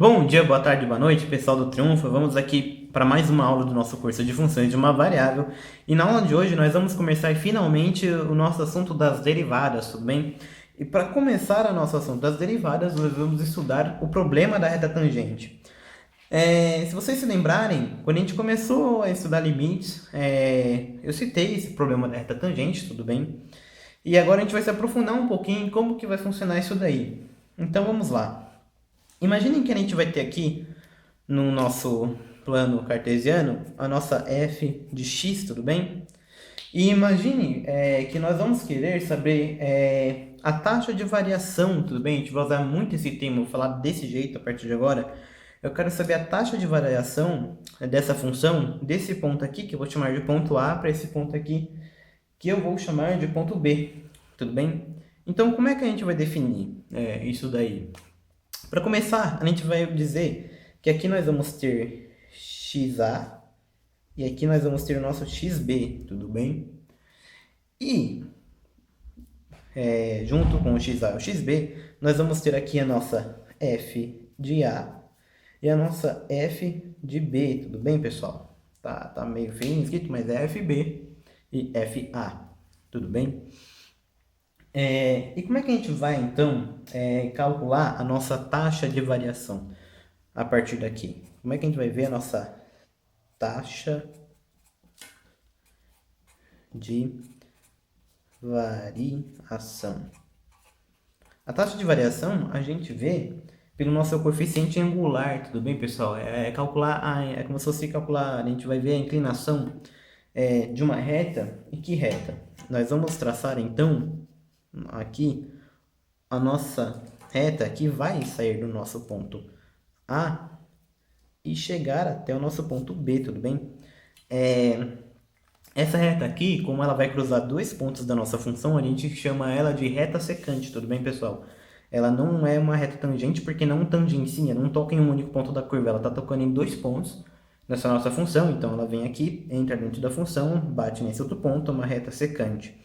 Bom dia, boa tarde, boa noite, pessoal do Triunfo. Vamos aqui para mais uma aula do nosso curso de funções de uma variável. E na aula de hoje nós vamos começar finalmente o nosso assunto das derivadas, tudo bem? E para começar o nosso assunto das derivadas, nós vamos estudar o problema da reta tangente. Se vocês se lembrarem, quando a gente começou a estudar limites, eu citei esse problema da reta tangente, tudo bem? E agora a gente vai se aprofundar um pouquinho em como que vai funcionar isso daí. Então vamos lá. Imaginem que a gente vai ter aqui no nosso plano cartesiano a nossa f de x, tudo bem? E imagine que nós vamos querer saber a taxa de variação, tudo bem? A gente vai usar muito esse termo, vou falar desse jeito a partir de agora. Eu quero saber a taxa de variação dessa função, desse ponto aqui, que eu vou chamar de ponto A, para esse ponto aqui, que eu vou chamar de ponto B, tudo bem? Então, como é que a gente vai definir isso daí? Para começar, a gente vai dizer que aqui nós vamos ter XA e aqui nós vamos ter o nosso XB, tudo bem? E junto com o XA e o XB, nós vamos ter aqui a nossa F de A e a nossa F de B, tudo bem, pessoal? Tá meio feio escrito, mas é FB e FA, tudo bem? E como é que a gente vai, então, calcular a nossa taxa de variação a partir daqui? Como é que a gente vai ver a nossa taxa de variação? A taxa de variação a gente vê pelo nosso coeficiente angular, tudo bem, pessoal? É como se fosse calcular, a gente vai ver a inclinação de uma reta. E que reta? Nós vamos traçar, então, aqui a nossa reta que vai sair do nosso ponto A e chegar até o nosso ponto B, tudo bem? Essa reta aqui, como ela vai cruzar dois pontos da nossa função, a gente chama ela de reta secante, tudo bem, pessoal? Ela não é uma reta tangente porque não tangencia, não toca em um único ponto da curva, ela está tocando em dois pontos nessa nossa função, então ela vem aqui, entra dentro da função, bate nesse outro ponto, uma reta secante.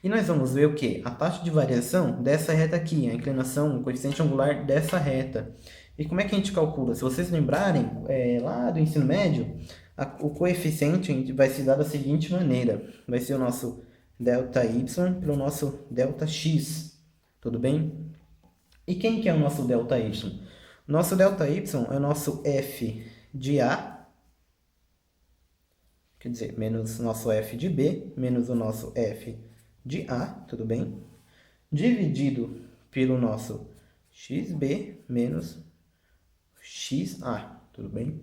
E nós vamos ver o que? A taxa de variação dessa reta aqui, a inclinação, o coeficiente angular dessa reta. E como é que a gente calcula? Se vocês lembrarem, lá do ensino médio, o coeficiente vai se dar da seguinte maneira. Vai ser o nosso ΔY pelo nosso ΔX, tudo bem? E quem que é o nosso ΔY? O nosso ΔY é o nosso F de A, quer dizer, menos o nosso F de B, menos o nosso F de A, tudo bem? Dividido pelo nosso XB menos XA, tudo bem?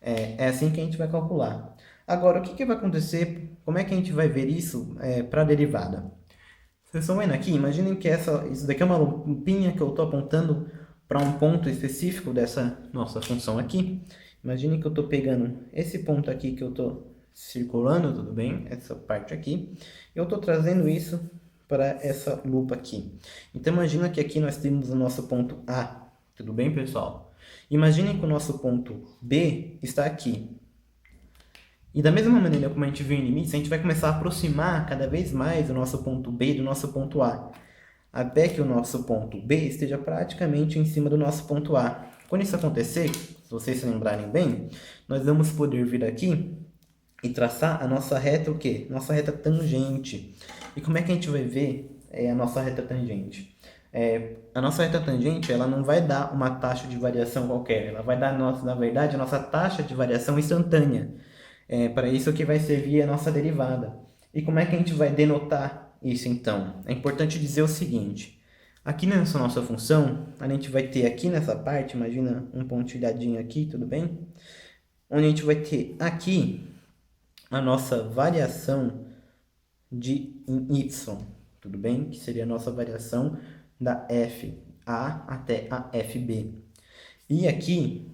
É assim que a gente vai calcular. Agora, o que vai acontecer? Como é que a gente vai ver isso para a derivada? Vocês estão vendo aqui? Imaginem que isso daqui é uma lupinha que eu estou apontando para um ponto específico dessa nossa função aqui. Imaginem que eu estou pegando esse ponto aqui que eu estou circulando, tudo bem? Essa parte aqui. Eu estou trazendo isso para essa lupa aqui. Então, imagina que aqui nós temos o nosso ponto A. Tudo bem, pessoal? Imaginem que o nosso ponto B está aqui. E da mesma maneira como a gente vê em limites, a gente vai começar a aproximar cada vez mais o nosso ponto B do nosso ponto A, até que o nosso ponto B esteja praticamente em cima do nosso ponto A. Quando isso acontecer, se vocês se lembrarem bem, nós vamos poder vir aqui e traçar a nossa reta, o quê? Nossa reta tangente. E como é que a gente vai ver a nossa reta tangente? A nossa reta tangente, ela não vai dar uma taxa de variação qualquer, ela vai dar, na verdade, a nossa taxa de variação instantânea. Para isso que vai servir a nossa derivada. E como é que a gente vai denotar isso, então? É importante dizer o seguinte. Aqui nessa nossa função, a gente vai ter aqui nessa parte, imagina um pontilhadinho aqui, tudo bem? Onde a gente vai ter aqui a nossa variação em y, tudo bem? Que seria a nossa variação da FA até a FB. E aqui,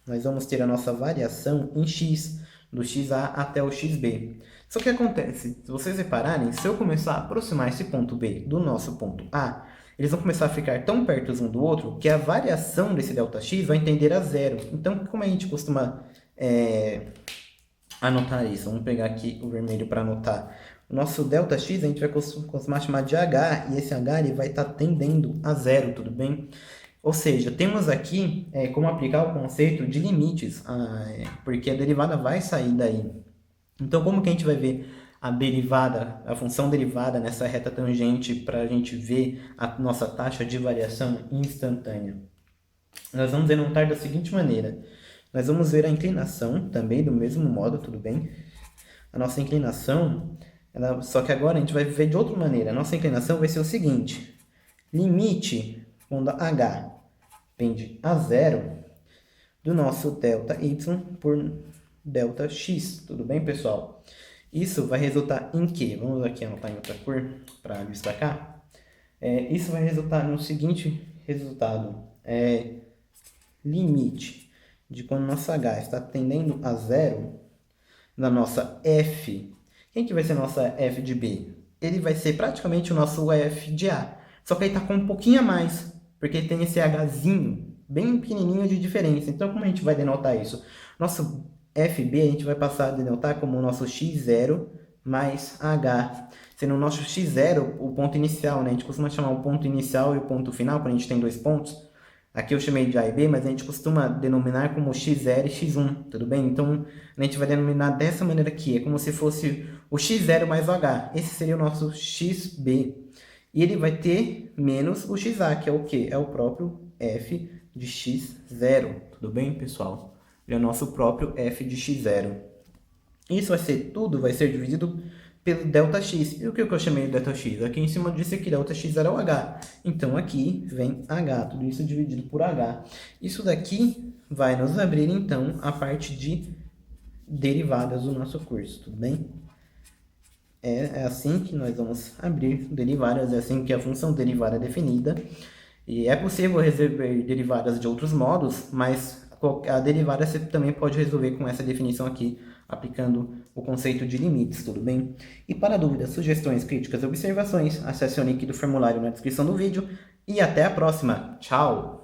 nós vamos ter a nossa variação em x, do XA até o XB. Só que acontece, se vocês repararem, se eu começar a aproximar esse ponto B do nosso ponto A, eles vão começar a ficar tão perto um do outro que a variação desse ΔX vai tender a zero. Então, como a gente costuma anotar isso? Vamos pegar aqui o vermelho para anotar. O nosso ΔX a gente vai costumar chamar de H, e esse H ele vai estar tendendo a zero, tudo bem? Ou seja, temos aqui como aplicar o conceito de limites, porque a derivada vai sair daí. Então, como que a gente vai ver a derivada, a função derivada nessa reta tangente para a gente ver a nossa taxa de variação instantânea? Nós vamos denotar da seguinte maneira. Nós vamos ver a inclinação também do mesmo modo, tudo bem? A nossa inclinação, só que agora a gente vai ver de outra maneira. A nossa inclinação vai ser o seguinte. Limite, quando h tende a zero, do nosso ΔY por Δx. Tudo bem, pessoal? Isso vai resultar em quê? Vamos aqui anotar em outra cor para destacar. Isso vai resultar no seguinte resultado. Limite de quando nossa h está tendendo a zero, na nossa f. Quem que vai ser a nossa f de b? Ele vai ser praticamente o nosso f de a. Só que ele está com um pouquinho a mais, porque ele tem esse hzinho bem pequenininho de diferença. Então, como a gente vai denotar isso? Nosso FB a gente vai passar a denotar como o nosso x0 mais h. Sendo o nosso x0 o ponto inicial, né? A gente costuma chamar o ponto inicial e o ponto final, quando a gente tem dois pontos. Aqui eu chamei de A e B, mas a gente costuma denominar como x0 e x1, tudo bem? Então, a gente vai denominar dessa maneira aqui. É como se fosse o x0 mais o h. Esse seria o nosso xb. E ele vai ter menos o xa, que é o quê? É o próprio f de x0. Tudo bem, pessoal? É o nosso próprio f de x0. Isso vai ser tudo, vai ser dividido pelo ΔX. E o que eu chamei de ΔX? Aqui em cima disse que ΔX era o h. Então, aqui vem h, tudo isso dividido por h. Isso daqui vai nos abrir, então, a parte de derivadas do nosso curso, tudo bem? É assim que nós vamos abrir derivadas, é assim que a função derivada é definida. E é possível resolver derivadas de outros modos, mas a derivada você também pode resolver com essa definição aqui, aplicando o conceito de limites, tudo bem? E para dúvidas, sugestões, críticas e observações, acesse o link do formulário na descrição do vídeo. E até a próxima. Tchau!